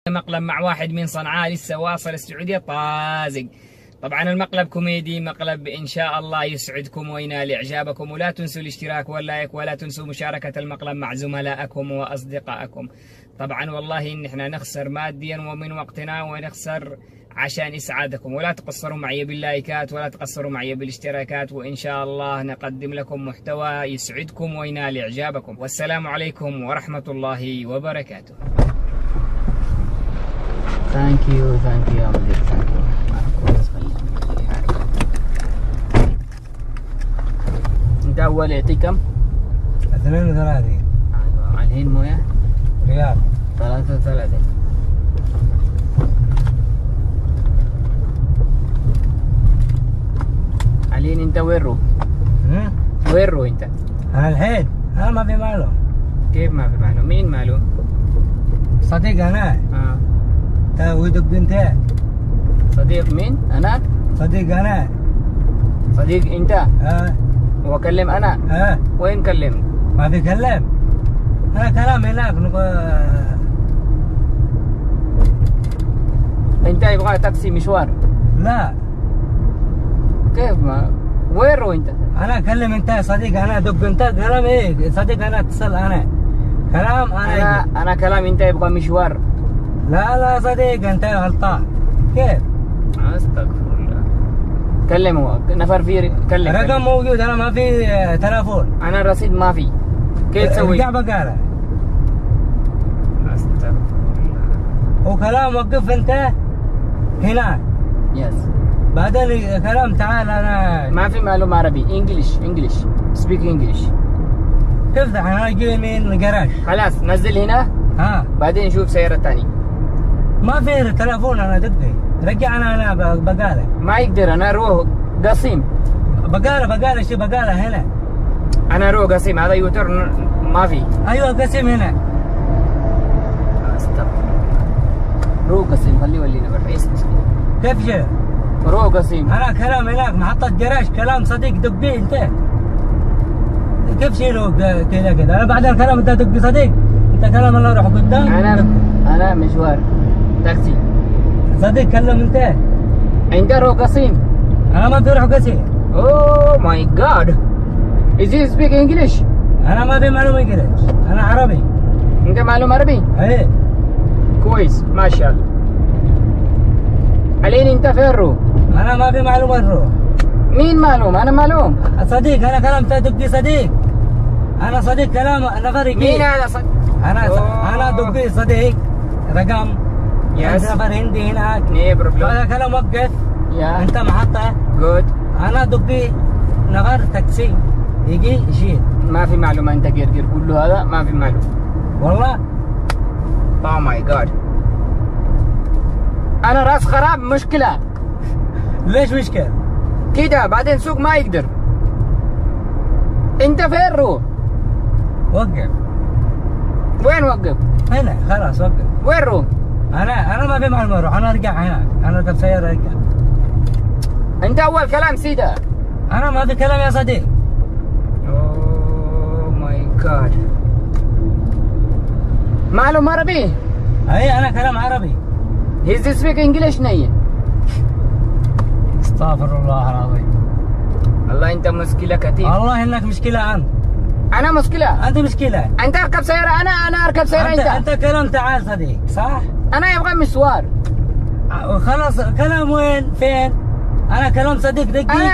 مقلب مع واحد من صنعاء لسه واصل السعودية طازق. طبعا المقلب كوميدي، مقلب إن شاء الله يسعدكم وينال إعجابكم، ولا تنسوا الاشتراك واللايك، ولا تنسوا مشاركة المقلب مع زملائكم وأصدقائكم. طبعا والله إن إحنا نخسر ماديا ومن وقتنا ونخسر عشان إسعادكم، ولا تقصروا معي باللايكات ولا تقصروا معي بالاشتراكات، وإن شاء الله نقدم لكم محتوى يسعدكم وينال إعجابكم. والسلام عليكم ورحمة الله وبركاته. ثانك يو يا مدير، ثانك يو. انت اول يعطيك كم؟ 32. ايوه الحين مويه ريال 33. الحين انت وين روح؟ وين روح انت؟ انا الحين انا ما في معلوم. كيف ما في معلوم؟ مين معلوم؟ صديق انا. ويدق انت. صديق مين؟ انا؟ صديق انا. صديق انت؟ وكلم انا؟ وين كلمني؟ ما في كلم. انا كلام هناك انت يبغى تاكسي مشوار؟ لا. كيف ما؟ وين روح انت؟ انا اكلم انت صديق انا، دق انت كلام ايه؟ صديق انا اتصل انا. كلام انا كلام انت يبغى مشوار. لا صديق انت غلطان. كيف؟ استغفر الله. كلمه نفر في كلم. رقم موجود، انا ما في تلفون. انا الرصيد ما في. كيف تسوي؟ ارجع بقاله. استغفر الله. وكلام وقف انت هناك. يس. بعدين كلام تعال انا ما في معلومة عربي. انجلش سبيك انجلش. كيف ده انا اجي من الجراج. خلاص نزل هنا. بعدين نشوف سيارة ثانية. ما في تلفون انا دقي. رجع انا بقاله. ما يقدر، انا اروح قصيم. بقاله شي بقاله هنا. انا اروح قصيم، هذا يوتر ما في. ايوه قصيم هنا. استغفر الله. روح قصيم، خليه يولينا بالرئيس. كيف جاي؟ روح قصيم. انا كلام هناك محطة جراج، كلام صديق دقي انت. كيف شيلوا كذا انا بعد الكلام انت دقي صديق. انت كلام انا اروح قدام. انا مشوار تاكسي. صديق كلم انت روح قصيم. انا ما بروح قصيم. اوه ماي جاد. Is he speak English؟ انا ما في معلومة انجليش، انا عربي. انت معلوم عربي؟ ايه. كويس ما شاء الله. الحين انت فين روح؟ انا ما في معلومة نروح. مين معلوم؟ انا معلوم. صديق انا كلام دقي صديق. انا صديق كلام نفر يجي. مين هذا صديق؟ انا دقي صديق رقم. يس. نفر هندي هناك. هذا كلام وقف. انت محطة. جود. انا دقي نفر تاكسي يجي يشيل. ما في معلومة انت قرقر كله هذا ما في معلومة. والله. اوه ماي جاد. انا راس خراب مشكلة. ليش مشكلة؟ كده بعدين سوق ما يقدر. انت فين روح؟ وقف. وين وقف؟ هنا خلاص وقف. وين روح؟ انا ما في معلومة اروح، انا ارجع هناك، انا اركب سيارة ارجع. انت اول كلام سيده. انا ما في كلام يا صديق. اوه ماي جاد. معلوم عربي؟ اي انا كلام عربي. He's speak English نية. استغفر الله العظيم. الله انت مشكلة كثير. والله انك مشكلة انت. انا مشكلة. انت مشكلة. انت اركب سيارة انا اركب سيارة انت كلام تعال صديق صح؟ انا يبغى مشوار. خلاص كلام وين فين؟ انا كلام صديق دقي.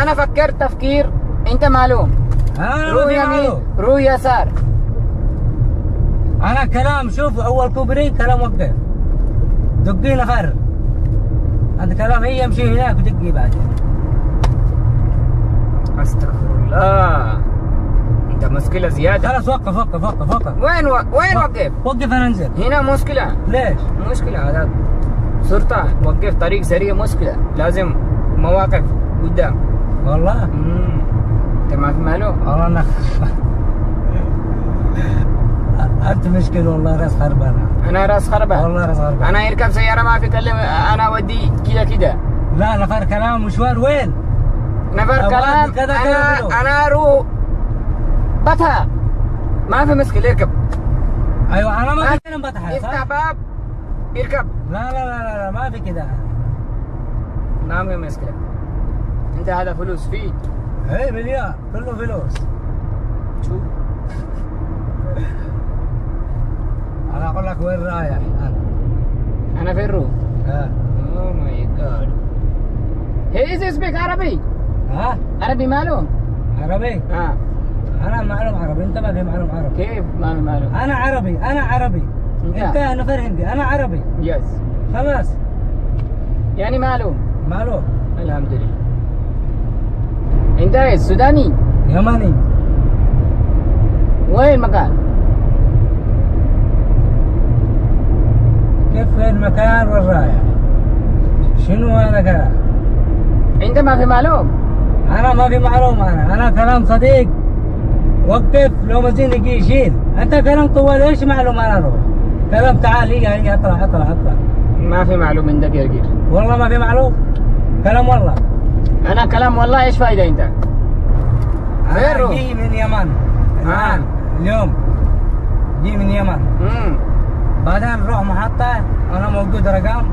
انا فكرت تفكير انت معلوم. روح يمين روح يسار. انا كلام شوف اول كوبري كلام وقف. دقي نفر. انت كلام هي يمشي هناك ودقي بعدين. استغفر الله. انت مشكلة زيادة. خلاص وقف. وين وقف؟ وقف انا انزل. هنا مشكلة. ليش؟ مشكلة هذا شرطة وقف طريق سريع مشكلة، لازم مواقف قدام. والله؟ انت ما في معلوم؟ والله انك انت مشكلة والله راس خربانة. انا راس خربان؟ والله راس خربانة. انا يركب سيارة ما في كلم، انا اودي كده. لا نفر كلام مشوار وين؟ نفر كلام انا اروح بطها. ما في مشكلة اركب. ايوه انا ما في كلام بطحه افتح صح؟ باب اركب. لا لا لا لا, لا ما في كده. ما في مشكلة. انت هذا فلوس فيه. ايه مليار كله فلوس. شوف انا اقول لك وين رايح انا في الروم. ها اوه ماي جاد. هي از سبيك عربي. ها عربي معلوم. عربي. انا معلوم عربي، انت ما في معلوم عربي. كيف ما في معلوم؟ انا عربي انا عربي. انت نفر هندي انا عربي. يس خلاص يعني معلوم. معلوم. الحمد لله. انت ايش سوداني؟ يمني. وين مكان؟ كيف وين مكان وين رايح؟ شنو هذا كلام؟ انت ما في معلوم؟ انا ما في معلوم. انا كلام صديق. وقف لو مزين يجي يشيل. انت كلام طوال ايش معلوم انا اروح؟ كلام تعال هي اطلع اطلع اطلع. ما في معلوم عندك قرقير. والله ما في معلوم. كلام والله. انا كلام والله ايش فايدة انت؟ انا جي من يمن الان اليوم. جي من يمن. بعدين نروح محطة انا موجود رقم.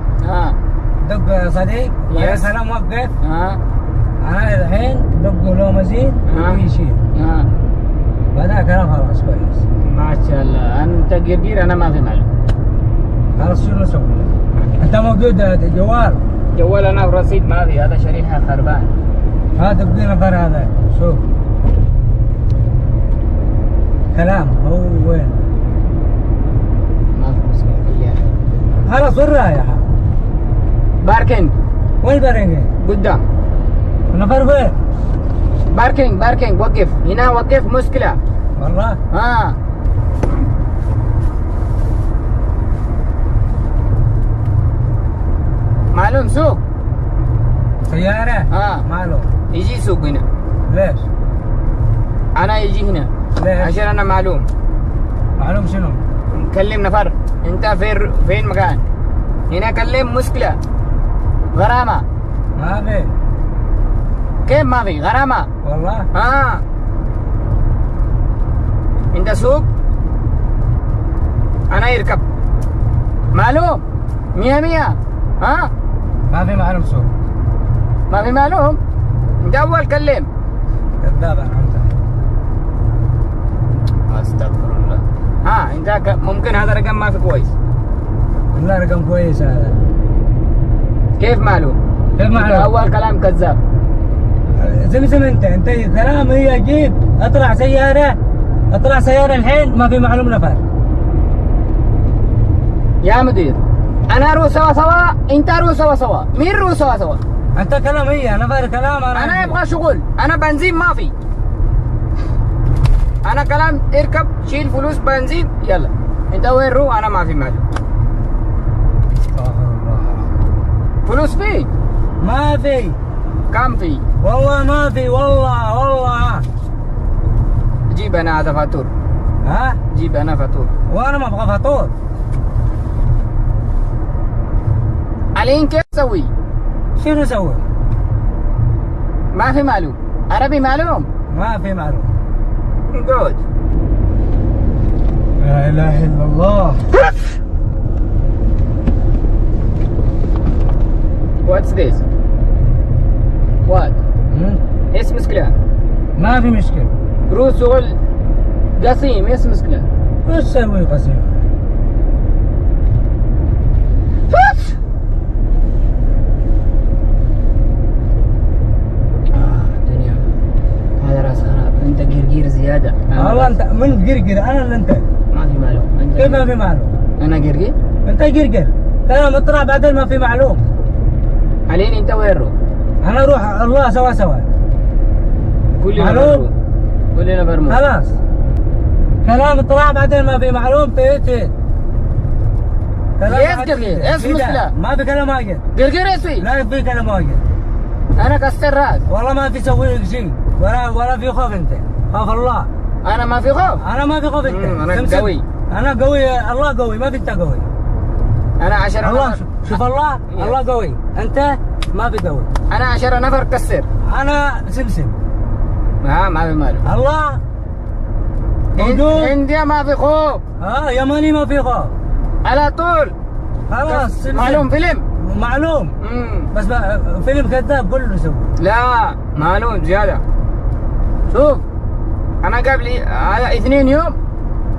دق صديق. يس. كلام وقف. انا الحين دق لو مزين يشيل. بعدها كلام خلاص كويس. ما شاء الله. انت قرقير انا ما في معلوم. خلاص شو نسوي؟ انت موجود جوال؟ جوال انا ورصيد ما في. هذا شريحة خربان. هذا بدينا نفر هذا. شوف كلام هو وين؟ ما في مشكلة خليها. خلاص وين رايح؟ باركينج. وين باركينج؟ قدام. نفر وين؟ باركينج وقف هنا وقف مشكلة. والله؟ معلوم سوق. سيارة؟ معلوم. يجي سوق هنا. ليش؟ أنا يجي هنا. ليش؟ عشان أنا معلوم. معلوم شنو؟ كلم نفر. أنت فين مكان؟ هنا كلم مشكلة. غرامة. ما في. كيف ما في؟ غرامة. والله؟ أنت سوق. أنا يركب. معلوم. 100 ما في معلوم سوق. ما في معلوم. انت اول كلم. كذاب انت. استغفر الله. انت ممكن هذا رقم ما في كويس. لا رقم كويس هذا. كيف معلوم؟ كيف معلوم؟ اول كلام كذاب. زمزم انت كلام هي جيب اطلع سيارة الحين ما في معلوم نفر. يا مدير انا اروح سوا انت اروح سوا مين روح سوا؟ انت كلام هي نفر كلام. انا ابغى شغل. انا بنزين ما في. انا كلام اركب شيل فلوس بنزين يلا. انت وين روح؟ انا ما في مال. استغفر الله. فلوس في؟ ما في. كم في؟ والله ما في. والله جيب انا هذا فاتور. جيب انا فاتور. وانا ما ابغى فاتور. علين كيف اسوي؟ شنو اسوي؟ ما في معلوم. عربي معلوم؟ ما في معلوم. جود. لا اله الا الله. What's this? What? ايش مشكلة؟ ما في مشكلة. روح شغل قسيم. ايش مشكلة؟ ايش اسوي قسيم؟ دنيا هذا راس خراب. انت قرقير زيادة. والله انت من قرقر. انا اللي انت ما في معلوم. انت كيف ما في معلوم؟ انا قرقير. انت قرقر. كلام اطلع بعدين ما في معلوم. علين انت وين روح؟ انا اروح الله سوا. كلنا برمو. خلاص كلام اطلع بعدين ما في معلوم. تيتي ايش قرقير؟ ايش مشكلة؟ ما في كلام واجد. قرقير ايش في؟ لا في كلام واجد. انا كسر راس. والله ما في سوي لك شيء. ولا في خوف. انت خوف الله. انا ما في خوف. انا ما في خوف. انت انا قوي. انا قوي. الله قوي. ما في انت قوي. انا 10 الله نفر. شوف الله قوي. انت ما في قوي. انا 10 نفر كسر. انا سمسم. ما في ماله. الله موجود. هندية ما في خوف. يماني ما في خوف. على طول. خلاص معلوم فيلم. معلوم. بس فيلم كذاب كله سوى. لا معلوم زيادة. شوف أنا قبل على 2 يوم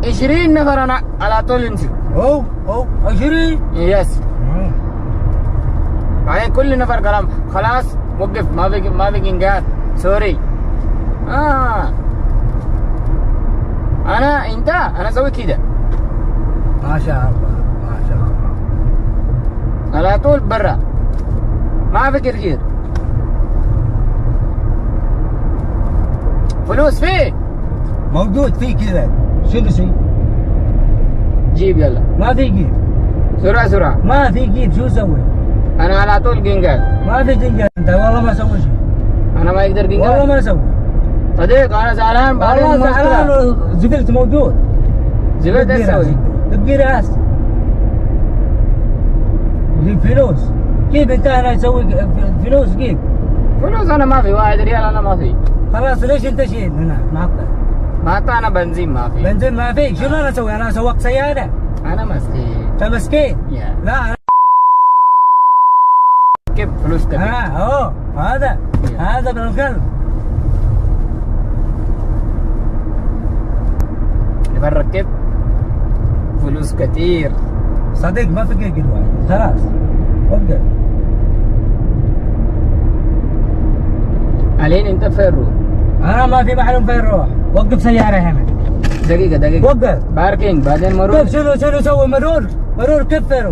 20 نفر أنا على طول نسي. أوه 20. يس. بعدين كل نفر كلام خلاص وقف ما في انقاذ سوري. أنا أسوي كده. ما شاء الله ما شاء الله. على طول برا ما في كركير. فلوس فيه موجود فيه كذا. شنو شيء؟ جيب يلا. ما في جيب. سرعة. ما في جيب. شو اسوي؟ أنا على طول جنقال. ما في جنقال. أنت والله ما اسوي شيء. أنا ما يقدر جنقال. والله ما اسوي. صديق أنا زعلان. والله زعلان. زبلت موجود. زبلت ايش اسوي؟ تبقي راس. جيب فلوس. كيف انت انا اسوي فلوس كيف؟ فلوس انا ما في 1 ريال انا ما في. خلاص ليش انت شيل هنا محطة؟ محطة انا بنزين ما في. بنزين ما في. شنو انا اسوي؟ انا اسوق سيارة. انا مسكين. انت مسكين؟ لا أنا كيف فلوس كثير. هذا بالقلب. نركب فلوس كثير. صديق ما في قيد واحد. خلاص وقف. علين انت فين روح؟ انا ما في معلوم فين روح. وقف سيارة هنا. دقيقة. وقف. باركينج بعدين مرور. كيف شنو سوي مرور كيف فين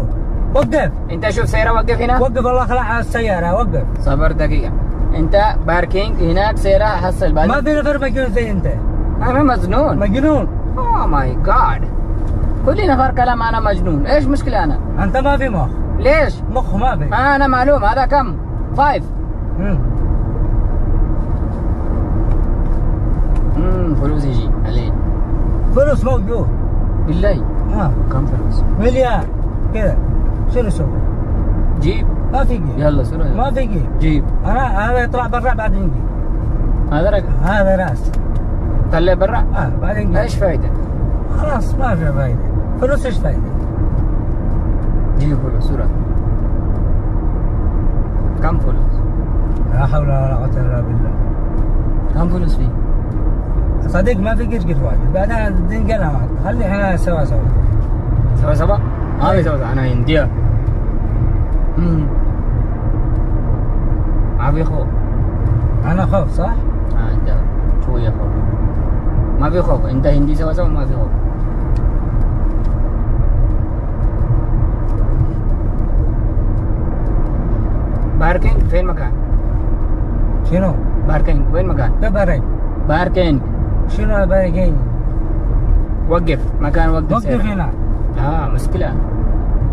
وقف. انت شوف سيارة وقف هنا. وقف الله خلع السيارة وقف. صبر دقيقة. انت باركينج هناك سيارة حصل بعدين. ما في نفر مجنون زي انت. انا مجنون. اوه ماي جاد. كل نفر كلام انا مجنون. ايش مشكلة انا؟ انت ما في مخ. ليش؟ مخ ما في. انا معلوم هذا كم؟ 5. فلوس يجي عليه. فلوس موجود. بالله. كم فلوس؟ مليار كذا. شنو اسوي؟ جيب. ما في جيب. يلا سرعة. ما في جيب. جيب. هذا يطلع برا بعدين جيب. هذا راس. طلع برا؟ بعدين جيب. ايش فايدة؟ خلاص ما في فايدة. فلوس ايش فايدة؟ جيب فلوس سرعة. كم فلوس؟ لا حول ولا قوة الا بالله. كم فلوس فيه؟ صديق ما في قرقر واجد. بعدين تنقلها معك. خلي احنا سوا. ما في سوا. انا هندية. ما في خوف. انا خوف صح؟ انت شوية خوف. ما في خوف. انت هندي سوا ما في خوف. باركينج فين مكان؟ شنو؟ باركينج وين مكان؟ كيف باركينج. شنو باركينج؟ وقف مكان وقف هنا. مشكلة.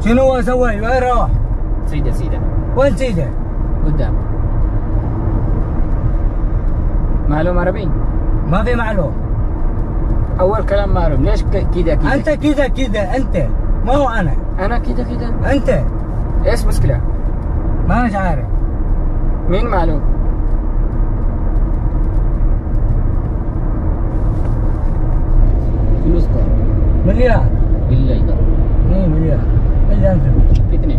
شنو اسوي؟ وين اروح؟ سيدة. وين سيدة؟ قدام. معلوم عربي؟ ما في معلوم. أول كلام معلوم. ليش كذا؟ أنت كذا أنت ما هو أنا كذا. أنت إيش مشكلة؟ ما أنت عارف. مين معلوم؟ فلوس كم؟ مليار. بالله كم؟ مليار فلوس. كتني؟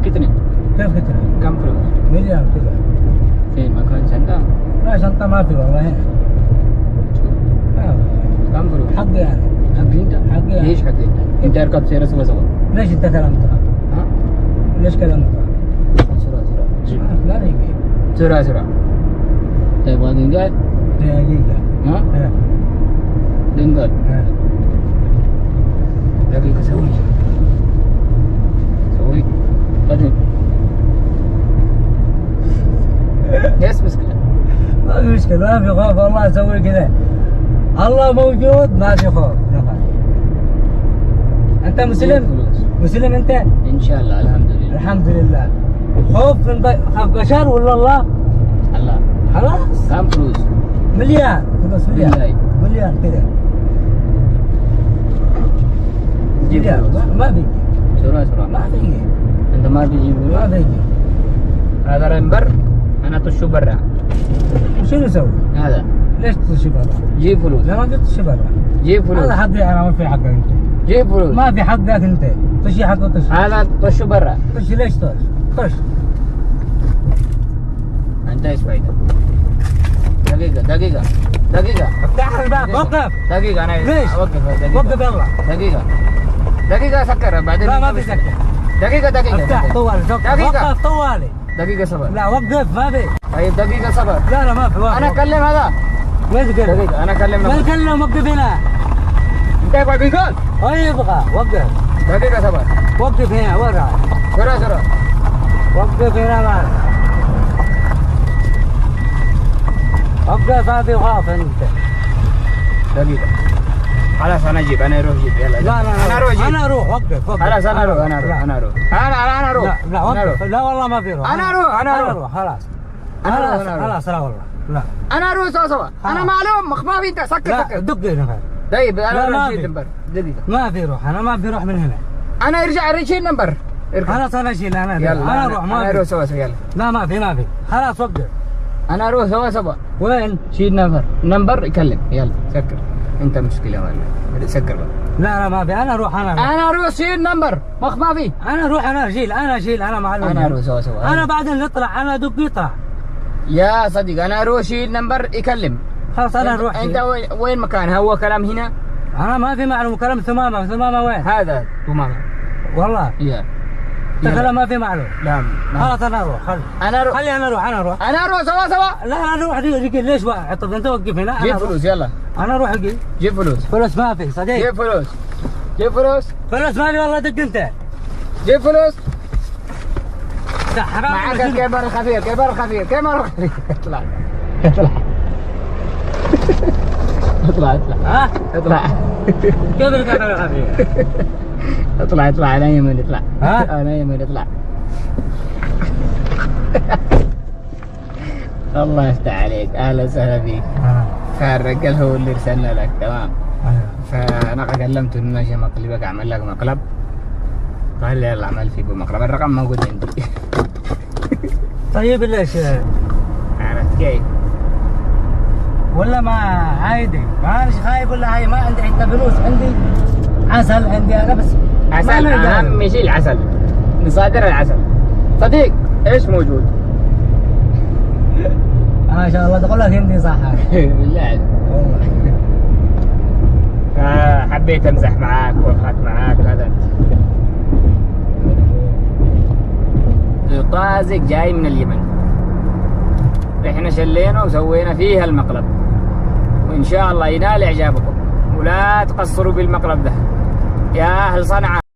كتني؟ كيف كتني؟ كم فلوس؟ مليار كذا. فين مكان شنطة؟ لا شنطة ما في والله هنا. كم فلوس؟ حقي أنا. حقي أنت؟ حقي ليش حقي أنت؟ أنت أركب سيارة سوا. ليش أنت كلامك؟ ليش كلامك؟ سرعة. لا دقيقة. سرعة. طيب دقيقة؟ دقيقة. دقيقة. دقيقة سوي بدل. ايش مشكلة؟ ما في مشكلة. ما في خوف. والله اسوي كذا. الله موجود ما في خوف. انت مسلم انت؟ ان شاء الله. الحمد لله. خوف من خوف بشر ولا الله؟ خلاص. كم فلوس؟ مليار فلوس. مليار كذا. مليار ما في. سرعة. ما في. انت ما في جيب؟ ما في. هذا رمبر. انا تشو برا. شنو اسوي؟ هذا ليش تشي برا؟ جيب فلوس. لا ما قلت تشي برا. جيب فلوس. هذا حقي انا، ما في حقك انت. جيب فلوس. ما في حقك انت. طش حقك طش. هذا طشه برا. طش ليش طش؟ طش. انت ايش فايدة؟ دقيقة. افتح الباب، وقف. دقيقة انا ليش؟ اوقف دقيقة. وقف يلا. دقيقة سكر بعدين. لا ما في سكر. دقيقة. افتح طوالي. دقيقة. وقف طوالي. دقيقة صبر. لا وقف ما في. طيب دقيقة صبر. لا ما في. انا اكلم هذا. وين تقول؟ دقيقة انا اكلم ما نكلم، وقف هنا. انت يقعد بيقول. اي يبغى وقف. دقيقة صبر. وقف هنا ورا. سرعة. وقف هنا معك. وقف ما في غاف انت. دقيقة. خلاص انا اجيب، انا اروح اجيب يلا. لا انا اروح اجيب. انا اروح. وقف. خلاص انا اروح. انا اروح. لا وقف. لا والله ما في روح. انا اروح. خلاص. خلاص لا والله. لا انا اروح سوا. انا معلوم ما في. انت سكر. دق هنا. طيب انا ما اروح في. اجيب نمبر. دقيقة. ما في روح. انا ما في روح من هنا. انا ارجع ارجع النمبر. خلاص انا اشيل. انا يلا انا اروح. ما انا في. اروح سوا يلا. لا ما في. خلاص وقف. انا اروح سوا. وين؟ شيل نمبر يكلم. يلا سكر. انت مشكلة ولا سكر بقى. لا ما في. انا اروح. انا اروح شيل نمبر. ما في. انا اروح. انا اشيل. انا معلوم. انا اروح سوا. انا بعدين نطلع. انا دق يطلع. يا صديق انا اروح شيل نمبر يكلم. خلاص انا اروح. انت وين مكان؟ هو كلام هنا؟ انا ما في معلوم. كلام ثمامة وين؟ هذا ثمامة والله. يا كلام ما في معلوم. لا خلاص انا اروح. انا اروح. خلي انا اروح. سوا. لا انا اروح. دقيقة ليش بقى؟ طب انت وقف هنا. جيب فلوس يلا. انا اروح اجيب. جيب فلوس. فلوس ما في صديق. جيب فلوس. فلوس ما في والله. دق انت. جيب فلوس. حرام. معك الكاميرا الخفير. اطلع. ها؟ اطلع. كيف الكاميرا الخفية؟ اطلع على يمين. اطلع. ها؟ على يمين اطلع. الله يفتح عليك. اهلا وسهلا فيك. فالرجال هو اللي ارسلنا لك. تمام. فانا كلمته انه ماشي مقلبك اعمل لك مقلب. قال لي يلا اعمل فيك مقلب. الرقم موجود عندي. طيب ليش؟ عرفت كيف؟ ولا ما عادي. مانيش خايف ولا هاي. ما عندي حتى فلوس. عندي عسل. عندي انا بس. عسل. اهم شيء العسل. مصادر العسل. صديق ايش موجود؟ ما شاء الله. تقول لك هندي صح. بالله والله. حبيت امزح معاك واضحك معاك. هذا طازق جاي من اليمن. احنا شلينا وسوينا فيها المقلب، وان شاء الله ينال اعجابكم، ولا تقصروا بالمقلب ده يا اهل صنعاء.